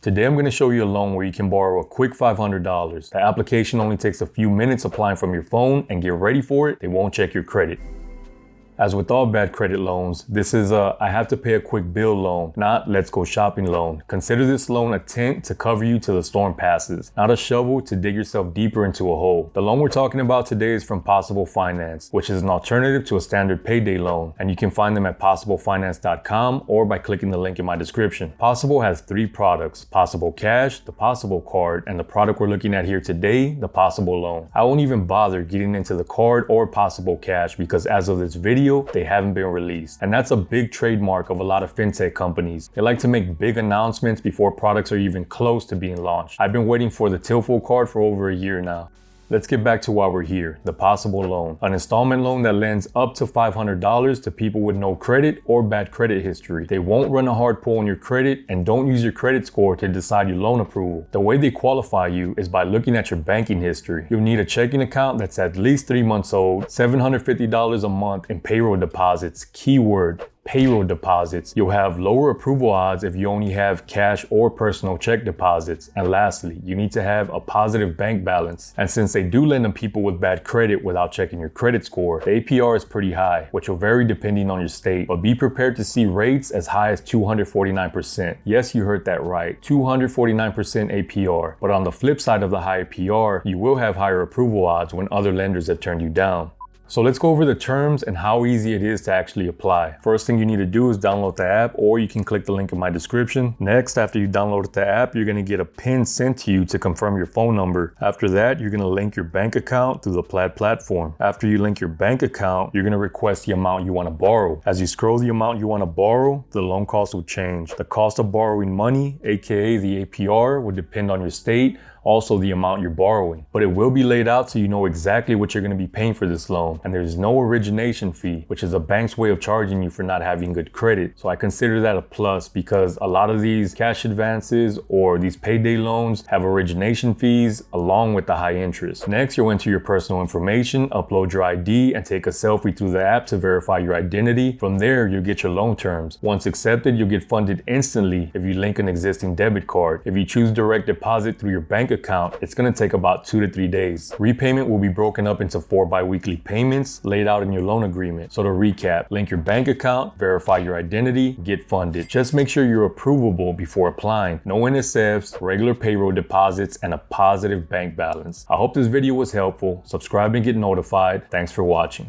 Today I'm going to show you a loan where you can borrow a quick $500. The application only takes a few minutes applying from your phone, and get ready for it, they won't check your credit. As with all bad credit loans, this is a I have to pay a quick bill loan, not let's go shopping loan. Consider this loan a tent to cover you till the storm passes, not a shovel to dig yourself deeper into a hole. The loan we're talking about today is from Possible Finance, which is an alternative to a standard payday loan, and you can find them at possiblefinance.com or by clicking the link in my description. Possible has 3 products: Possible Cash, the Possible Card, and the product we're looking at here today, the Possible Loan. I won't even bother getting into the card or Possible Cash because as of this video, they haven't been released. And that's a big trademark of a lot of fintech companies. They like to make big announcements before products are even close to being launched. I've been waiting for the Tilfo card for over a year now. Let's get back to why we're here, the Possible Loan, an installment loan that lends up to $500 to people with no credit or bad credit history. They won't run a hard pull on your credit and don't use your credit score to decide your loan approval. The way they qualify you is by looking at your banking history. You'll need a checking account that's at least 3 months old, $750 a month in payroll deposits, keyword, payroll deposits. You'll have lower approval odds if you only have cash or personal check deposits. And lastly, you need to have a positive bank balance. And since they do lend to people with bad credit without checking your credit score, the APR is pretty high, which will vary depending on your state. But be prepared to see rates as high as 249%. Yes, you heard that right, 249% APR. But on the flip side of the high APR, you will have higher approval odds when other lenders have turned you down. So let's go over the terms and how easy it is to actually apply. First thing you need to do is download the app, or you can click the link in my description. Next, after you download the app, you're gonna get a PIN sent to you to confirm your phone number. After that, you're gonna link your bank account through the Plaid platform. After you link your bank account, you're gonna request the amount you wanna borrow. As you scroll the amount you wanna borrow, the loan cost will change. The cost of borrowing money, aka the APR, will depend on your state, also the amount you're borrowing. But it will be laid out so you know exactly what you're going to be paying for this loan. And there's no origination fee, which is a bank's way of charging you for not having good credit. So I consider that a plus because a lot of these cash advances or these payday loans have origination fees along with the high interest. Next, you'll enter your personal information, upload your ID, and take a selfie through the app to verify your identity. From there, you'll get your loan terms. Once accepted, you'll get funded instantly if you link an existing debit card. If you choose direct deposit through your bank account, it's going to take about 2 to 3 days. Repayment will be broken up into 4 bi-weekly payments laid out in your loan agreement. So to recap, link your bank account, verify your identity, get funded. Just make sure you're approvable before applying. No NSFs, regular payroll deposits, and a positive bank balance. I hope this video was helpful. Subscribe and get notified. Thanks for watching.